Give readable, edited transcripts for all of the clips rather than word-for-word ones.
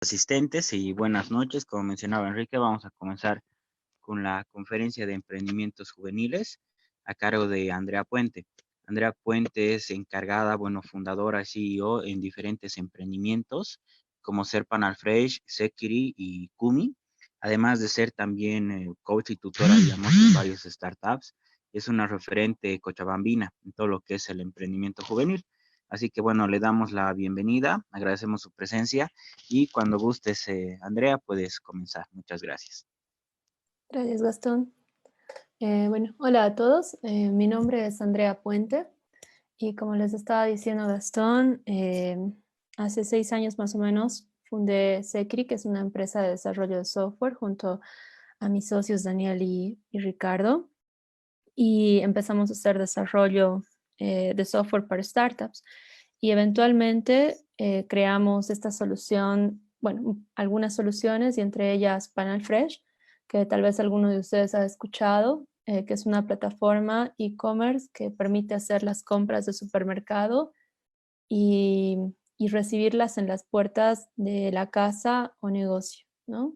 Asistentes y buenas noches. Como mencionaba Enrique, vamos a comenzar con la conferencia de emprendimientos juveniles a cargo de Andrea Puente. Andrea Puente es encargada, fundadora, CEO en diferentes emprendimientos como ser Panal Fresh, Sekiri y Kumi, además de ser también coach y tutora, digamos, en varias startups. Es una referente cochabambina en todo lo que es el emprendimiento juvenil. Así que le damos la bienvenida, agradecemos su presencia y cuando gustes, Andrea, puedes comenzar. Muchas gracias. Gracias, Gastón. Hola a todos. Mi nombre es Andrea Puente y como les estaba diciendo Gastón, hace 6 años más o menos fundé Secri, que es una empresa de desarrollo de software, junto a mis socios Daniel y Ricardo, y empezamos a hacer desarrollo de software para startups. Y eventualmente creamos esta solución, algunas soluciones, y entre ellas Panel Fresh, que tal vez alguno de ustedes ha escuchado, que es una plataforma e-commerce que permite hacer las compras de supermercado y, y recibirlas en las puertas de la casa o negocio, ¿no?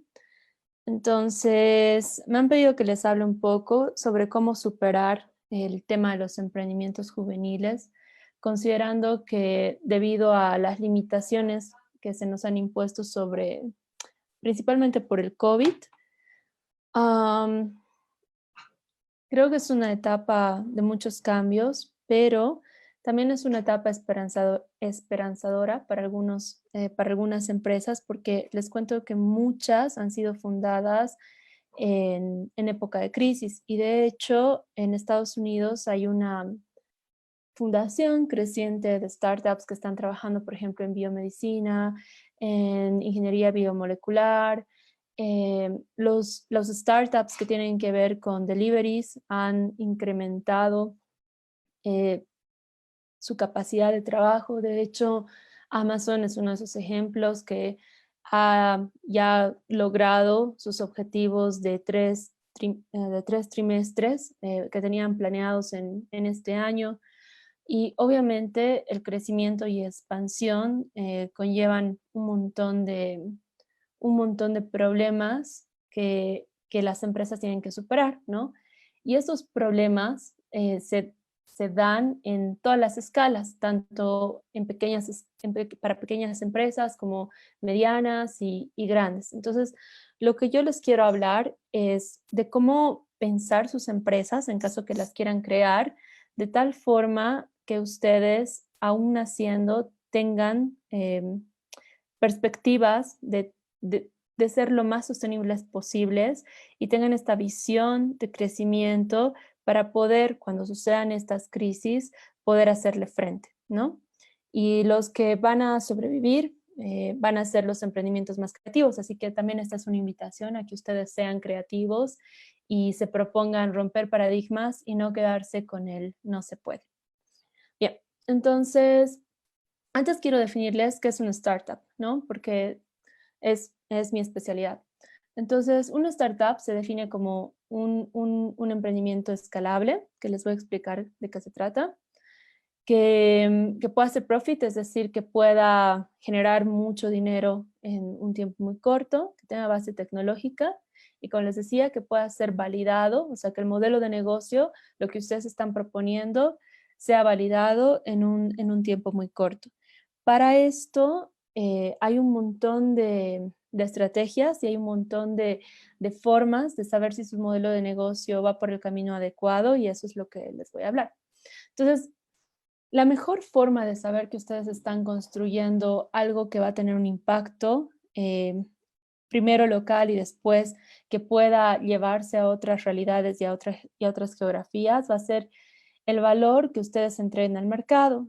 Entonces, me han pedido que les hable un poco sobre cómo superar el tema de los emprendimientos juveniles, considerando que debido a las limitaciones que se nos han impuesto principalmente por el COVID, am, creo que es una etapa de muchos cambios, pero también es una etapa esperanzadora para algunas empresas, porque les cuento que muchas han sido fundadas en época de crisis. Y de hecho, en Estados Unidos hay una fundación creciente de startups que están trabajando, por ejemplo, en biomedicina, en ingeniería biomolecular. Los startups que tienen que ver con deliveries han incrementado eh, su capacidad de trabajo. De hecho, Amazon es uno de esos ejemplos que ha ya logrado sus objetivos de 3 trimestres que tenían planeados en este año. Y obviamente el crecimiento y expansión conllevan un montón de problemas que las empresas tienen que superar, ¿no? Y estos problemas se dan en todas las escalas, tanto para pequeñas empresas como medianas y grandes. Entonces, lo que yo les quiero hablar es de cómo pensar sus empresas en caso que las quieran crear, de tal forma que ustedes, aún naciendo, tengan perspectivas de ser lo más sostenibles posibles y tengan esta visión de crecimiento para poder, cuando sucedan estas crisis, poder hacerle frente, ¿no? Y los que van a sobrevivir van a ser los emprendimientos más creativos, así que también esta es una invitación a que ustedes sean creativos y se propongan romper paradigmas y no quedarse con el no se puede. Bien, entonces, antes quiero definirles qué es una startup, ¿no? Porque es mi especialidad. Entonces, una startup se define como un emprendimiento escalable, que les voy a explicar de qué se trata, que pueda hacer profit, es decir, que pueda generar mucho dinero en un tiempo muy corto, que tenga base tecnológica y, como les decía, que pueda ser validado, o sea, que el modelo de negocio, lo que ustedes están proponiendo, sea validado en un tiempo muy corto. Para esto hay un montón de estrategias y hay un montón de formas de saber si su modelo de negocio va por el camino adecuado, y eso es lo que les voy a hablar. Entonces, la mejor forma de saber que ustedes están construyendo algo que va a tener un impacto, primero local y después que pueda llevarse a otras realidades y a otras geografías, va a ser el valor que ustedes entreguen al mercado.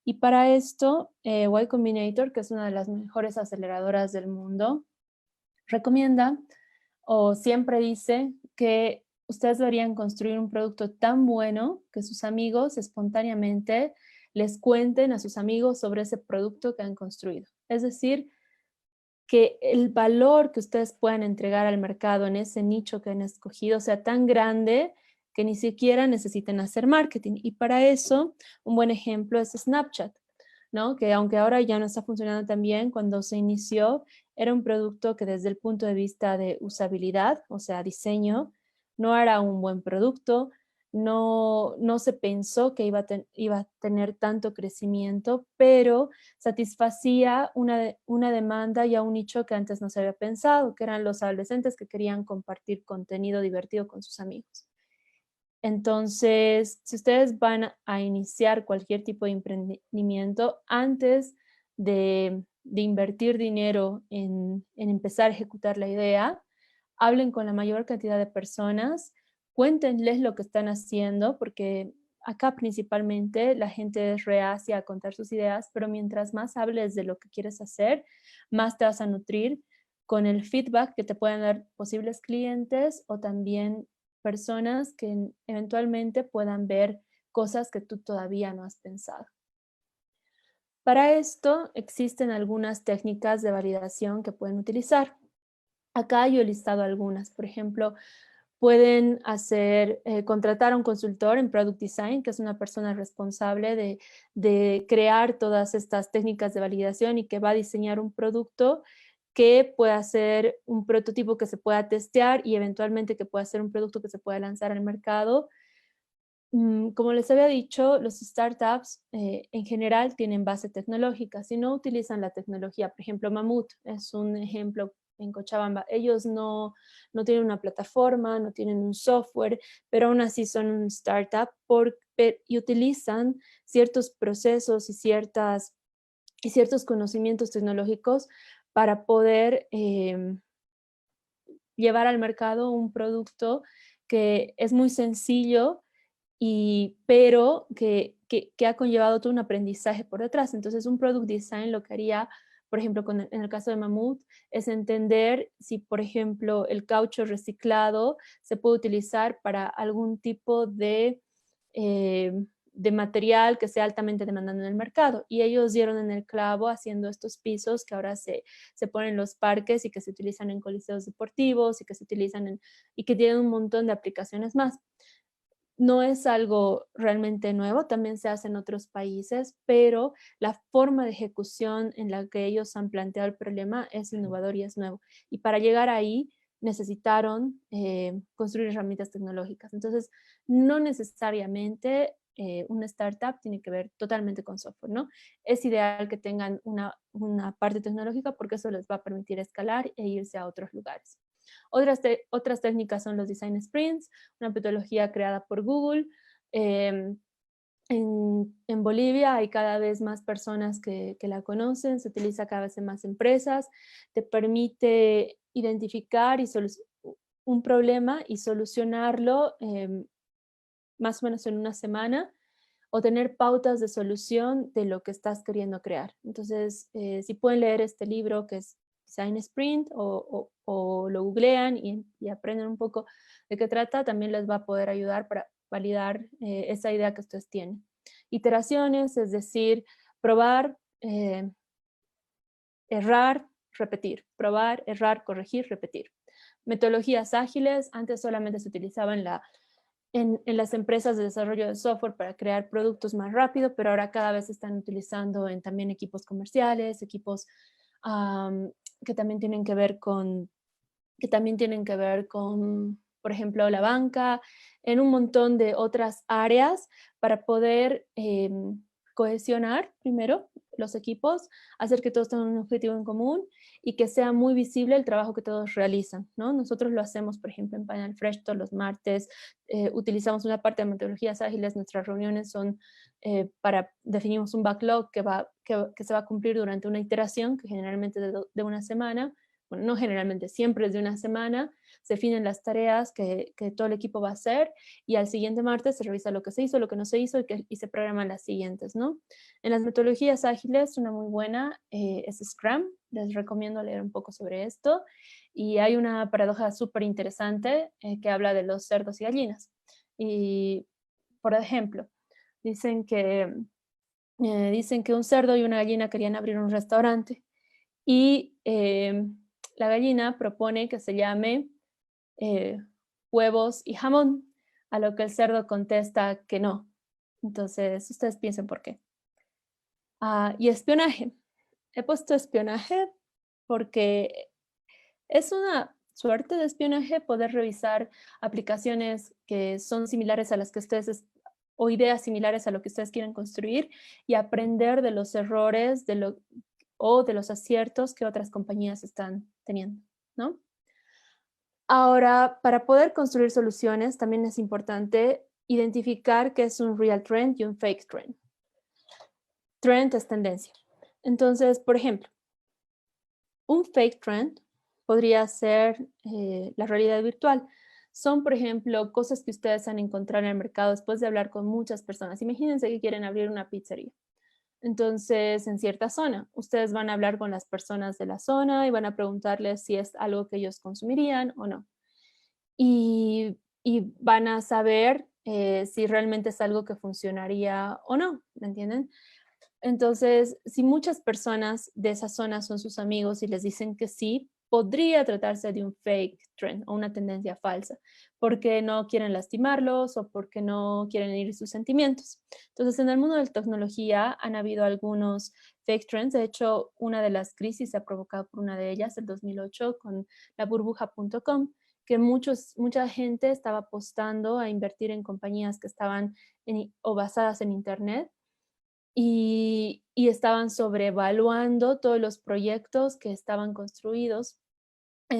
Y para esto, Y Combinator, que es una de las mejores aceleradoras del mundo, recomienda o siempre dice que ustedes deberían construir un producto tan bueno que sus amigos espontáneamente les cuenten a sus amigos sobre ese producto que han construido. Es decir, que el valor que ustedes puedan entregar al mercado en ese nicho que han escogido sea tan grande que ni siquiera necesiten hacer marketing. Y para eso, un buen ejemplo es Snapchat, ¿no? Que aunque ahora ya no está funcionando tan bien, cuando se inició era un producto que desde el punto de vista de usabilidad, o sea, diseño, no era un buen producto, no se pensó que iba a tener tanto crecimiento, pero satisfacía una demanda y a un nicho que antes no se había pensado, que eran los adolescentes que querían compartir contenido divertido con sus amigos. Entonces, si ustedes van a iniciar cualquier tipo de emprendimiento, antes de invertir dinero en empezar a ejecutar la idea, hablen con la mayor cantidad de personas, cuéntenles lo que están haciendo, porque acá principalmente la gente es reacia a contar sus ideas, pero mientras más hables de lo que quieres hacer, más te vas a nutrir con el feedback que te pueden dar posibles clientes o también personas que eventualmente puedan ver cosas que tú todavía no has pensado. Para esto existen algunas técnicas de validación que pueden utilizar. Acá yo he listado algunas. Por ejemplo, pueden contratar a un consultor en Product Design, que es una persona responsable de crear todas estas técnicas de validación y que va a diseñar un producto que pueda ser un prototipo que se pueda testear y eventualmente que pueda ser un producto que se pueda lanzar al mercado. Como les había dicho, los startups en general tienen base tecnológica. Si no utilizan la tecnología, por ejemplo, Mamut es un ejemplo en Cochabamba. Ellos no tienen una plataforma, no tienen un software, pero aún así son un startup y utilizan ciertos procesos y ciertos conocimientos tecnológicos para poder llevar al mercado un producto que es muy sencillo pero que ha conllevado todo un aprendizaje por detrás. Entonces, un product design lo que haría, por ejemplo, en el caso de Mamut, es entender si, por ejemplo, el caucho reciclado se puede utilizar para algún tipo eh, de material que sea altamente demandado en el mercado. Y ellos dieron en el clavo haciendo estos pisos que ahora se ponen en los parques y que se utilizan en coliseos deportivos y que se utilizan y que tienen un montón de aplicaciones más. No es algo realmente nuevo, también se hace en otros países, pero la forma de ejecución en la que ellos han planteado el problema es innovador y es nuevo. Y para llegar ahí necesitaron construir herramientas tecnológicas. Entonces, no necesariamente una startup tiene que ver totalmente con software, ¿no? Es ideal que tengan una parte tecnológica porque eso les va a permitir escalar e irse a otros lugares. Otras técnicas son los design sprints, una metodología creada por Google. Eh, en Bolivia hay cada vez más personas que la conocen, se utiliza cada vez en más empresas, te permite identificar un problema y solucionarlo más o menos en una semana o tener pautas de solución de lo que estás queriendo crear. Entonces, si pueden leer este libro que es Design Sprint o lo googlean y aprenden un poco de qué trata, también les va a poder ayudar para validar esa idea que ustedes tienen. Iteraciones, es decir, probar, errar, repetir, probar, errar, corregir, repetir. Metodologías ágiles, antes solamente se utilizaban en las empresas de desarrollo de software para crear productos más rápido, pero ahora cada vez se están utilizando en también equipos comerciales, equipos que también tienen que ver con, por ejemplo, la banca, en un montón de otras áreas para poder cohesionar primero los equipos, hacer que todos tengan un objetivo en común y que sea muy visible el trabajo que todos realizan, ¿no? Nosotros lo hacemos, por ejemplo, en Panel Fresh todos los martes, utilizamos una parte de metodologías ágiles, nuestras reuniones son definimos un backlog que se va a cumplir durante una iteración, que generalmente de una semana, bueno, no generalmente, siempre es de una semana, se definen las tareas que todo el equipo va a hacer y al siguiente martes se revisa lo que se hizo, lo que no se hizo y se programan las siguientes, ¿no? En las metodologías ágiles, una muy buena es Scrum, les recomiendo leer un poco sobre esto y hay una paradoja súper interesante que habla de los cerdos y gallinas. Y, por ejemplo, dicen que, dicen que un cerdo y una gallina querían abrir un restaurante y la gallina propone que se llame eh, huevos y jamón, a lo que el cerdo contesta que no. Entonces, ustedes piensen por qué. Y espionaje. He puesto espionaje porque es una suerte de espionaje poder revisar aplicaciones que son similares a las que o ideas similares a lo que ustedes quieren construir y aprender de los errores o de los aciertos que otras compañías están teniendo, ¿no? Ahora, para poder construir soluciones, también es importante identificar qué es un real trend y un fake trend. Trend es tendencia. Entonces, por ejemplo, un fake trend podría ser la realidad virtual. Son, por ejemplo, cosas que ustedes han encontrado en el mercado después de hablar con muchas personas. Imagínense que quieren abrir una pizzería. Entonces, en cierta zona, ustedes van a hablar con las personas de la zona y van a preguntarles si es algo que ellos consumirían o no. Y van a saber si realmente es algo que funcionaría o no, ¿me entienden? Entonces, si muchas personas de esa zona son sus amigos y les dicen que sí, podría tratarse de un fake trend o una tendencia falsa, porque no quieren lastimarlos o porque no quieren herir sus sentimientos. Entonces, en el mundo de la tecnología han habido algunos fake trends. De hecho, una de las crisis se ha provocado por una de ellas, el 2008, con la burbuja.com, que mucha gente estaba apostando a invertir en compañías que estaban o basadas en Internet y estaban sobrevaluando todos los proyectos que estaban construidos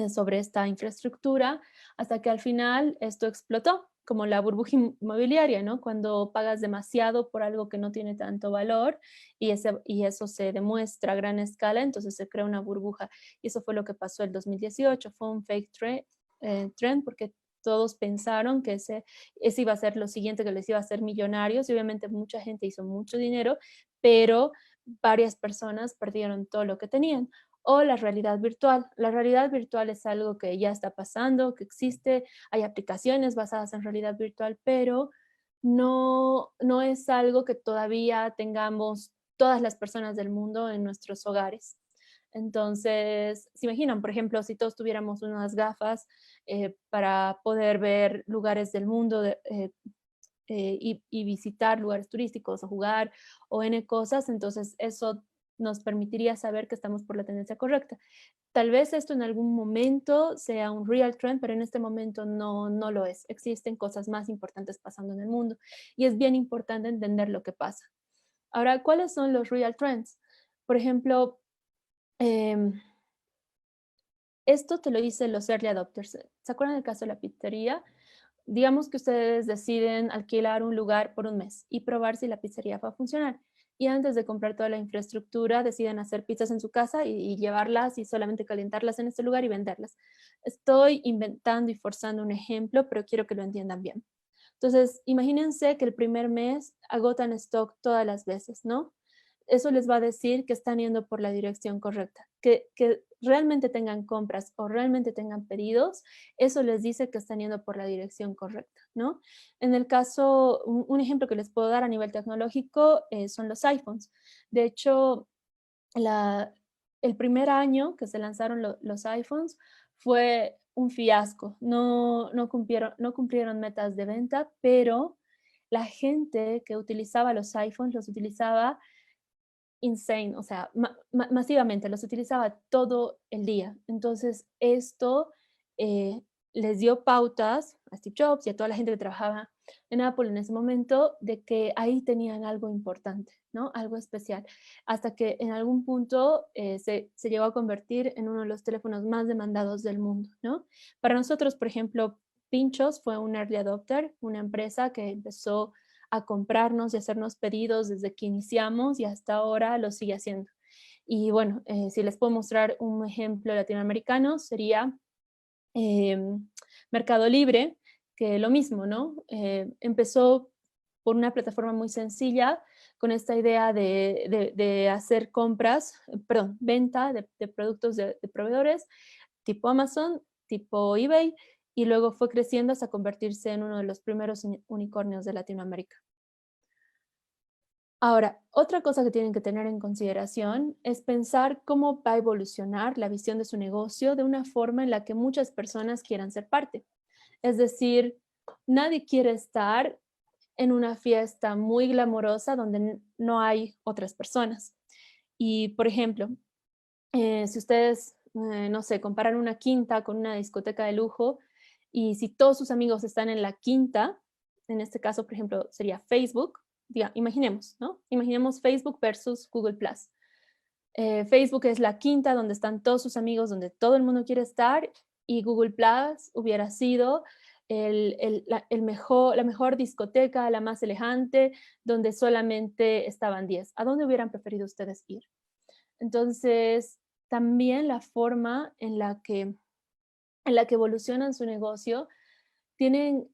sobre esta infraestructura, hasta que al final esto explotó, como la burbuja inmobiliaria, ¿no? Cuando pagas demasiado por algo que no tiene tanto valor y eso se demuestra a gran escala, entonces se crea una burbuja. Y eso fue lo que pasó el 2018, fue un fake trend porque todos pensaron que ese iba a ser lo siguiente que les iba a hacer millonarios y obviamente mucha gente hizo mucho dinero, pero varias personas perdieron todo lo que tenían. O la realidad virtual. La realidad virtual es algo que ya está pasando, que existe, hay aplicaciones basadas en realidad virtual, pero no es algo que todavía tengamos todas las personas del mundo en nuestros hogares. Entonces, se imaginan, por ejemplo, si todos tuviéramos unas gafas para poder ver lugares del mundo y visitar lugares turísticos o jugar o N cosas, entonces eso nos permitiría saber que estamos por la tendencia correcta. Tal vez esto en algún momento sea un real trend, pero en este momento no lo es. Existen cosas más importantes pasando en el mundo y es bien importante entender lo que pasa. Ahora, ¿cuáles son los real trends? Por ejemplo, em, esto te lo dicen los early adopters. ¿Se acuerdan del caso de la pizzería? Digamos que ustedes deciden alquilar un lugar por un mes y probar si la pizzería va a funcionar. Y antes de comprar toda la infraestructura, deciden hacer pizzas en su casa y llevarlas y solamente calentarlas en este lugar y venderlas. Estoy inventando y forzando un ejemplo, pero quiero que lo entiendan bien. Entonces, imagínense que el primer mes agotan stock todas las veces, ¿no? Eso les va a decir que están yendo por la dirección correcta, que realmente tengan compras o realmente tengan pedidos, eso les dice que están yendo por la dirección correcta, ¿no? En el caso, un ejemplo que les puedo dar a nivel tecnológico son los iPhones. De hecho, la, el primer año que se lanzaron los iPhones fue un fiasco. No cumplieron metas de venta, pero la gente que utilizaba los iPhones los utilizaba insane, o sea, masivamente, los utilizaba todo el día. Entonces, esto eh, les dio pautas a Steve Jobs y a toda la gente que trabajaba en Apple en ese momento de que ahí tenían algo importante, ¿no? Algo especial. Hasta que en algún punto se llegó a convertir en uno de los teléfonos más demandados del mundo, ¿no? Para nosotros, por ejemplo, Pinchos fue un early adopter, una empresa que empezó a comprarnos y hacernos pedidos desde que iniciamos y hasta ahora lo sigue haciendo. Y bueno, si les puedo mostrar un ejemplo latinoamericano, sería eh, Mercado Libre, que lo mismo, ¿no? Empezó por una plataforma muy sencilla, con esta idea de hacer compras, perdón, venta de productos de proveedores tipo Amazon, tipo eBay, y luego fue creciendo hasta convertirse en uno de los primeros unicornios de Latinoamérica. Ahora, otra cosa que tienen que tener en consideración es pensar cómo va a evolucionar la visión de su negocio de una forma en la que muchas personas quieran ser parte. Es decir, nadie quiere estar en una fiesta muy glamorosa donde no hay otras personas. Y, por ejemplo, Si ustedes, no sé, comparan una quinta con una discoteca de lujo y si todos sus amigos están en la quinta, en este caso, por ejemplo, sería Facebook, imaginemos, ¿no? Imaginemos Facebook versus Google Plus. Facebook es la quinta donde están todos sus amigos, donde todo el mundo quiere estar, y Google Plus hubiera sido la mejor discoteca, la más elegante, donde solamente estaban 10. ¿A dónde hubieran preferido ustedes ir? Entonces, también la forma en la que evolucionan su negocio, tienen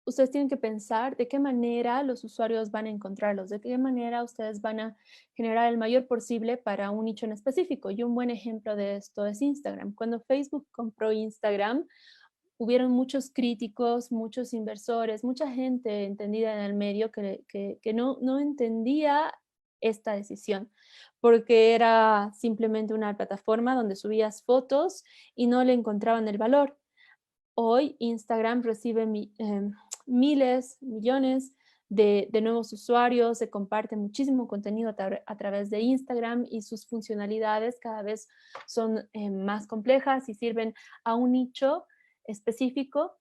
ustedes tienen que pensar de qué manera los usuarios van a encontrarlos, de qué manera ustedes van a generar el mayor posible para un nicho en específico. Y un buen ejemplo de esto es Instagram. Cuando Facebook compró Instagram, hubieron muchos críticos, muchos inversores, mucha gente entendida en el medio que no entendía esta decisión, porque era simplemente una plataforma donde subías fotos y no le encontraban el valor. Hoy Instagram recibe miles, millones de nuevos usuarios, se comparte muchísimo contenido a través de Instagram y sus funcionalidades cada vez son más complejas y sirven a un nicho específico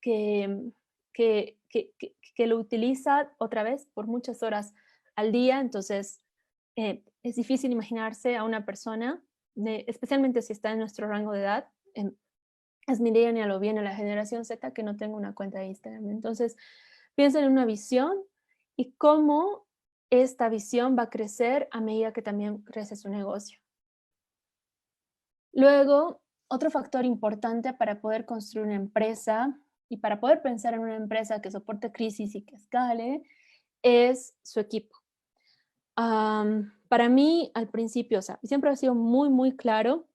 que, que lo utiliza otra vez por muchas horas al día. Entonces, es difícil imaginarse a una persona, especialmente si está en nuestro rango de edad, es millennial o bien a la generación Z, que no tenga una cuenta de Instagram. Entonces, piensen en una visión y cómo esta visión va a crecer a medida que también crece su negocio. Luego, otro factor importante para poder construir una empresa y para poder pensar en una empresa que soporte crisis y que escale es su equipo. Para mí, al principio, o sea, siempre ha sido muy, muy claro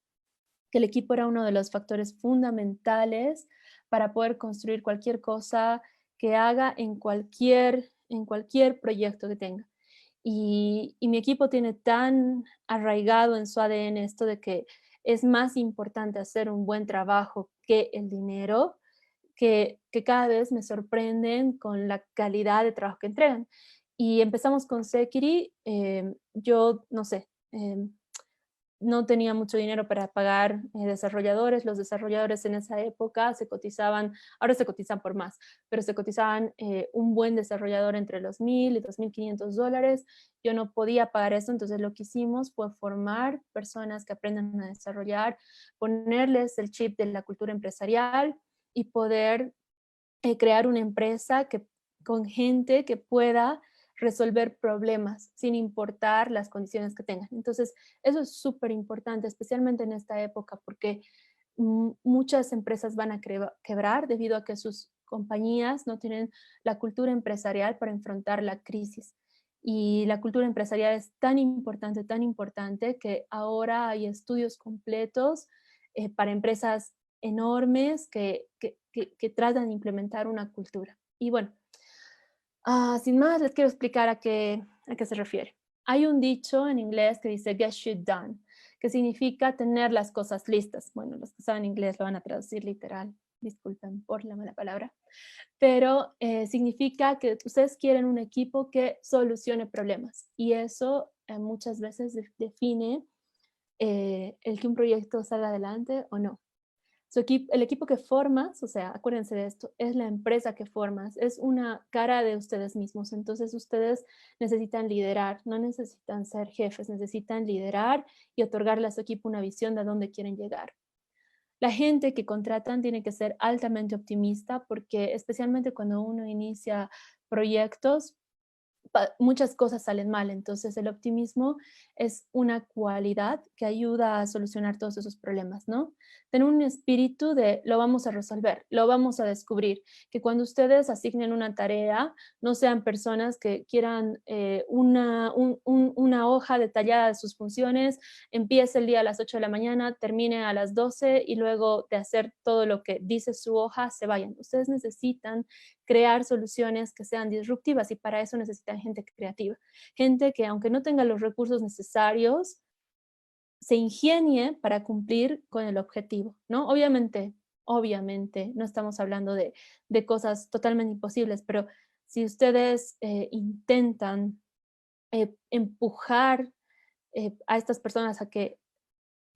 que el equipo era uno de los factores fundamentales para poder construir cualquier cosa que haga en cualquier proyecto que tenga. Y mi equipo tiene tan arraigado en su ADN esto de que es más importante hacer un buen trabajo que el dinero, que cada vez me sorprenden con la calidad de trabajo que entregan. Y empezamos con Security, yo no sé, no tenía mucho dinero para pagar desarrolladores. Los desarrolladores en esa época se cotizaban, ahora se cotizan por más, pero se cotizaban un buen desarrollador entre los $1,000 y $2,500. Yo no podía pagar eso, entonces lo que hicimos fue formar personas que aprendan a desarrollar, ponerles el chip de la cultura empresarial y poder crear una empresa con gente que pueda resolver problemas sin importar las condiciones que tengan. Entonces, eso es súper importante, especialmente en esta época, porque muchas empresas van a quebrar debido a que sus compañías no tienen la cultura empresarial para enfrentar la crisis. Y la cultura empresarial es tan importante que ahora hay estudios completos para empresas enormes que tratan de implementar una cultura. Y bueno, sin más, les quiero explicar a qué se refiere. Hay un dicho en inglés que dice get shit done, que significa tener las cosas listas. Bueno, los que saben inglés lo van a traducir literal, disculpen por la mala palabra, pero significa que ustedes quieren un equipo que solucione problemas y eso muchas veces define el que un proyecto salga adelante o no. El equipo que formas, o sea, acuérdense de esto, es la empresa que formas, es una cara de ustedes mismos. Entonces ustedes necesitan liderar, no necesitan ser jefes, necesitan liderar y otorgarle a su equipo una visión de a dónde quieren llegar. La gente que contratan tiene que ser altamente optimista porque especialmente cuando uno inicia proyectos, muchas cosas salen mal. Entonces, el optimismo es una cualidad que ayuda a solucionar todos esos problemas, ¿no? Tener un espíritu de lo vamos a resolver, lo vamos a descubrir, que cuando ustedes asignen una tarea, no sean personas que quieran una hoja detallada de sus funciones, empiece el día a las 8 de la mañana, termine a las 12 y luego de hacer todo lo que dice su hoja, se vayan. Ustedes necesitan crear soluciones que sean disruptivas y para eso necesitan gente creativa, gente que aunque no tenga los recursos necesarios, se ingenie para cumplir con el objetivo, ¿no? Obviamente, no estamos hablando de cosas totalmente imposibles, pero si ustedes intentan empujar a estas personas a que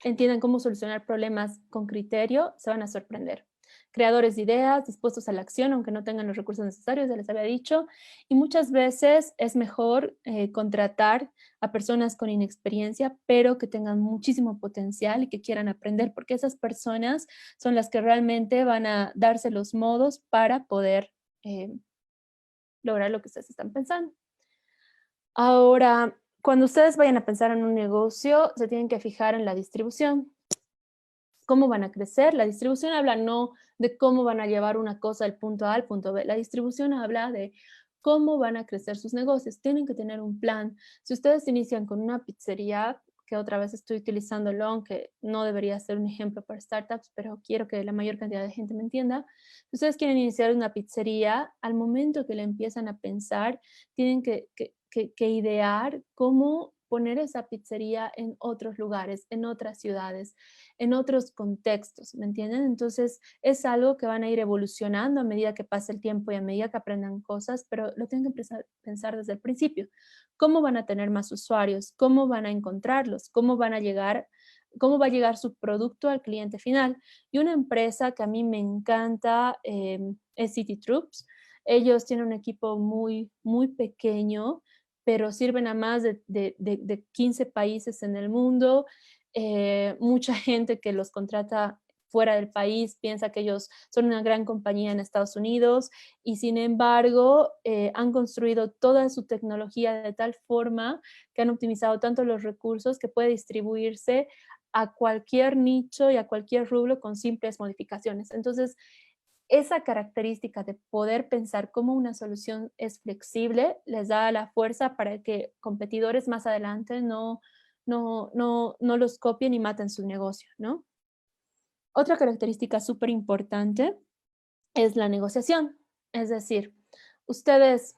entiendan cómo solucionar problemas con criterio, se van a sorprender. Creadores de ideas, dispuestos a la acción, aunque no tengan los recursos necesarios, ya les había dicho. Y muchas veces es mejor contratar a personas con inexperiencia, pero que tengan muchísimo potencial y que quieran aprender, porque esas personas son las que realmente van a darse los modos para poder eh, lograr lo que ustedes están pensando. Ahora, cuando ustedes vayan a pensar en un negocio, se tienen que fijar en la distribución. ¿Cómo van a crecer? La distribución habla no de cómo van a llevar una cosa del punto A al punto B. La distribución habla de cómo van a crecer sus negocios. Tienen que tener un plan. Si ustedes inician con una pizzería, que otra vez estoy utilizándolo, aunque no debería ser un ejemplo para startups, pero quiero que la mayor cantidad de gente me entienda. Si ustedes quieren iniciar una pizzería, al momento que le empiezan a pensar, tienen que idear cómo poner esa pizzería en otros lugares, en otras ciudades, en otros contextos, ¿me entienden? Entonces es algo que van a ir evolucionando a medida que pase el tiempo y a medida que aprendan cosas, pero lo tienen que pensar desde el principio. ¿Cómo van a tener más usuarios? ¿Cómo van a encontrarlos? ¿Cómo van a llegar? ¿Cómo va a llegar su producto al cliente final? Y una empresa que a mí me encanta es City Troops. Ellos tienen un equipo muy, muy pequeño, pero sirven a más de 15 países en el mundo. Mucha gente que los contrata fuera del país piensa que ellos son una gran compañía en Estados Unidos y sin embargo han construido toda su tecnología de tal forma que han optimizado tanto los recursos que puede distribuirse a cualquier nicho y a cualquier rubro con simples modificaciones. Entonces, esa característica de poder pensar cómo una solución es flexible les da la fuerza para que competidores más adelante no los copien y maten su negocio, ¿no? Otra característica súper importante es la negociación. Es decir, ustedes,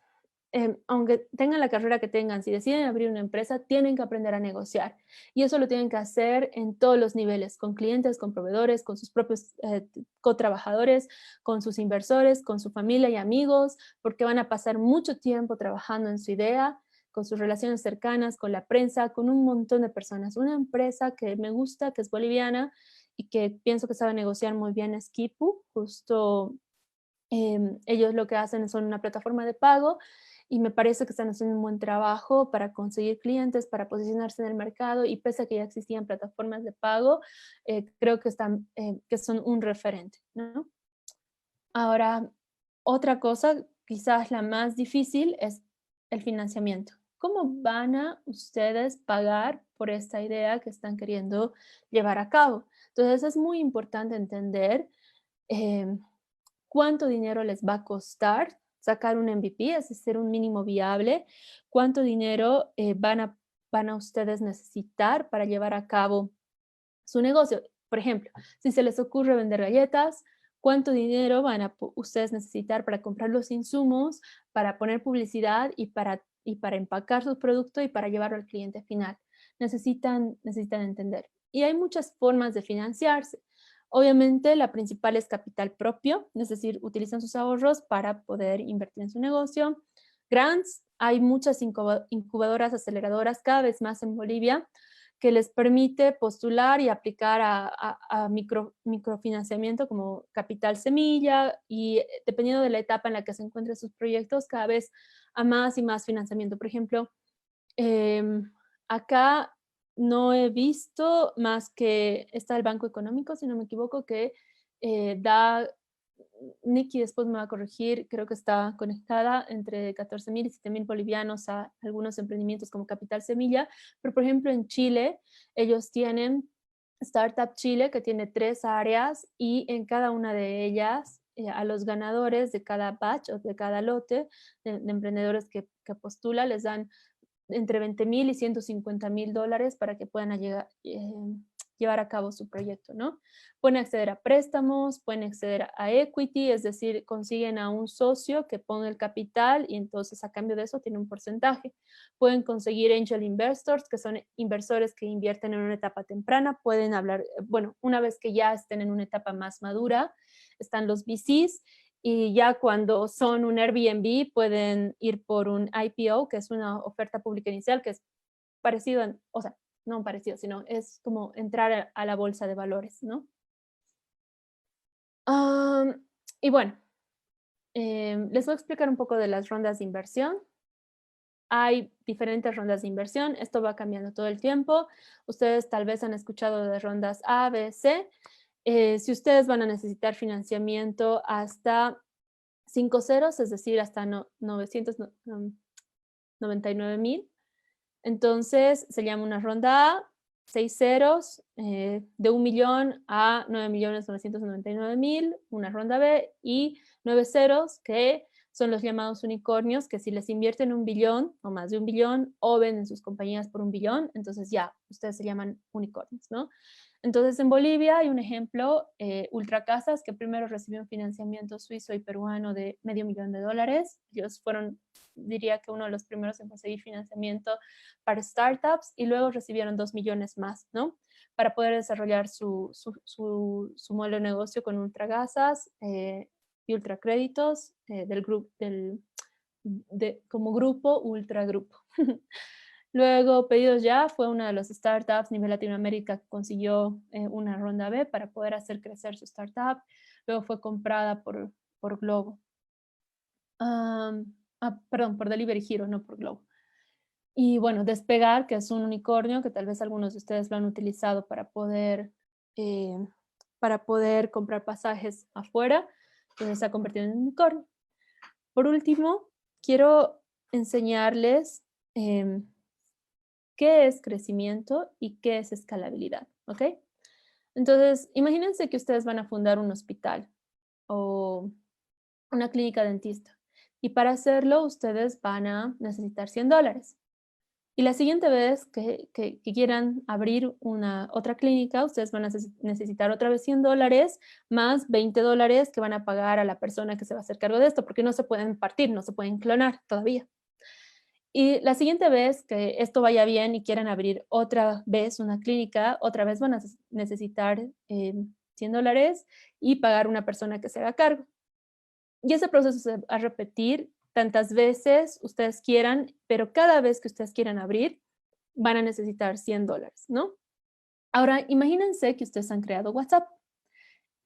aunque tengan la carrera que tengan, si deciden abrir una empresa, tienen que aprender a negociar. Y eso lo tienen que hacer en todos los niveles, con clientes, con proveedores, con sus propios cotrabajadores, con sus inversores, con su familia y amigos, porque van a pasar mucho tiempo trabajando en su idea, con sus relaciones cercanas, con la prensa, con un montón de personas. Una empresa que me gusta, que es boliviana y que pienso que sabe negociar muy bien es Kipu, justo ellos lo que hacen son una plataforma de pago y me parece que están haciendo un buen trabajo para conseguir clientes, para posicionarse en el mercado y pese a que ya existían plataformas de pago, creo que, que son un referente, ¿no? Ahora, otra cosa, quizás la más difícil, es el financiamiento. ¿Cómo van a ustedes pagar por esta idea que están queriendo llevar a cabo? Entonces, es muy importante entender em, cuánto dinero les va a costar sacar un MVP, es decir, un mínimo viable, cuánto dinero van a ustedes necesitar para llevar a cabo su negocio. Por ejemplo, si se les ocurre vender galletas, ¿cuánto dinero van a ustedes necesitar para comprar los insumos, para poner publicidad y para empacar su producto y para llevarlo al cliente final? Necesitan entender. Y hay muchas formas de financiarse. Obviamente, la principal es capital propio, es decir, utilizan sus ahorros para poder invertir en su negocio. Grants, hay muchas incubadoras, aceleradoras, cada vez más en Bolivia, que les permite postular y aplicar a microfinanciamiento como capital semilla y dependiendo de la etapa en la que se encuentren sus proyectos, cada vez a más y más financiamiento. Por ejemplo, acá no he visto más que está el Banco Económico, si no me equivoco, que da Nikki después me va a corregir, creo que está conectada entre 14.000 y 7.000 bolivianos a algunos emprendimientos como Capital Semilla, pero por ejemplo en Chile ellos tienen Startup Chile que tiene 3 áreas y en cada una de ellas a los ganadores de cada batch o de cada lote de emprendedores que postula les dan entre 20.000 y 150.000 dólares para que puedan llevar a cabo su proyecto, ¿no? Pueden acceder a préstamos, pueden acceder a equity, es decir, consiguen a un socio que ponga el capital y entonces a cambio de eso tiene un porcentaje. Pueden conseguir angel investors, que son inversores que invierten en una etapa temprana, pueden hablar, bueno, una vez que ya estén en una etapa más madura, están los VCs y ya cuando son un Airbnb pueden ir por un IPO, que es una oferta pública inicial, que es parecido, o sea, no parecido, sino es como entrar a la bolsa de valores, ¿no? Y bueno, les voy a explicar un poco de las rondas de inversión. Hay diferentes rondas de inversión, esto va cambiando todo el tiempo. Ustedes tal vez han escuchado de rondas A, B, C. Si ustedes van a necesitar financiamiento hasta 5 ceros, es decir, hasta 999,000, entonces se llama una ronda A, 6 ceros, de 1 millón a 9,999,000, una ronda B, y 9 ceros, que son los llamados unicornios, que si les invierten 1 billón o más de 1 billón o venden sus compañías por 1 billón, entonces ya, ustedes se llaman unicornios, ¿no? Entonces, en Bolivia hay un ejemplo, Ultracasas, que primero recibió un financiamiento suizo y peruano de $500,000. Ellos fueron, diría que uno de los primeros en conseguir financiamiento para startups, y luego recibieron 2 millones más, ¿no? Para poder desarrollar su modelo de negocio con Ultragasas y Ultracréditos del grupo, como grupo, Ultragrupo. Luego, Pedidos Ya fue una de los startups a nivel Latinoamérica que consiguió una ronda B para poder hacer crecer su startup. Luego fue comprada por Globo. Perdón, por Delivery Hero, no por Globo. Y bueno, Despegar, que es un unicornio que tal vez algunos de ustedes lo han utilizado eh, para poder comprar pasajes afuera, entonces se ha convertido en un unicornio. Por último, quiero enseñarles qué es crecimiento y qué es escalabilidad, ¿ok? Entonces, imagínense que ustedes van a fundar un hospital o una clínica dentista, y para hacerlo ustedes van a necesitar $100. Y la siguiente vez que quieran abrir otra clínica, ustedes van a necesitar otra vez $100 más $20 que van a pagar a la persona que se va a hacer cargo de esto, porque no se pueden partir, no se pueden clonar todavía. Y la siguiente vez que esto vaya bien y quieran abrir otra vez una clínica, otra vez van a necesitar $100 y pagar una persona que se haga cargo. Y ese proceso se va a repetir tantas veces ustedes quieran, pero cada vez que ustedes quieran abrir, van a necesitar $100, ¿no? Ahora, imagínense que ustedes han creado WhatsApp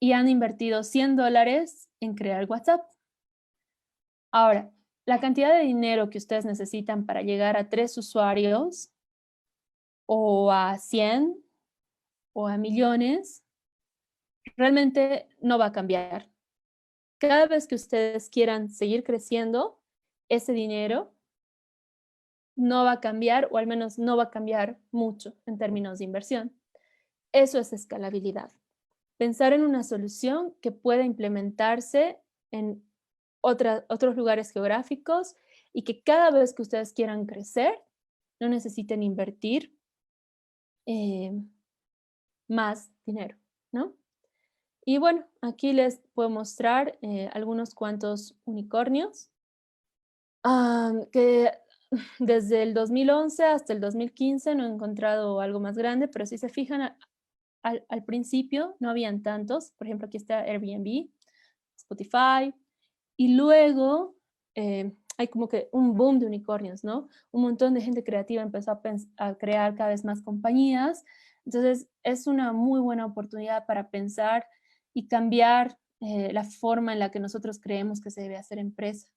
y han invertido $100 en crear WhatsApp. Ahora, la cantidad de dinero que ustedes necesitan para llegar a 3 usuarios o a 100 o a millones, realmente no va a cambiar. Cada vez que ustedes quieran seguir creciendo, ese dinero no va a cambiar, o al menos no va a cambiar mucho en términos de inversión. Eso es escalabilidad. Pensar en una solución que pueda implementarse en otros lugares geográficos, y que cada vez que ustedes quieran crecer, no necesiten invertir eh, más dinero, ¿no? Y bueno, aquí les puedo mostrar algunos cuantos unicornios que desde el 2011 hasta el 2015 no he encontrado algo más grande, pero si se fijan, al principio no habían tantos. Por ejemplo, aquí está Airbnb, Spotify, y luego hay como que un boom de unicornios, ¿no? Un montón de gente creativa empezó a crear cada vez más compañías. Entonces, es una muy buena oportunidad para pensar y cambiar la forma en la que nosotros creemos que se debe hacer empresa.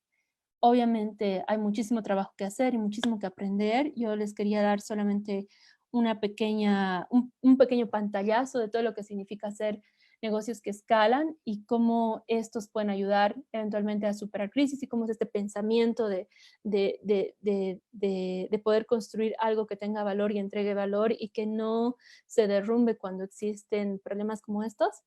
Obviamente hay muchísimo trabajo que hacer y muchísimo que aprender. Yo les quería dar solamente un pequeño pantallazo de todo lo que significa hacer negocios que escalan y cómo estos pueden ayudar eventualmente a superar crisis, y cómo es este pensamiento de poder construir algo que tenga valor y entregue valor y que no se derrumbe cuando existen problemas como estos.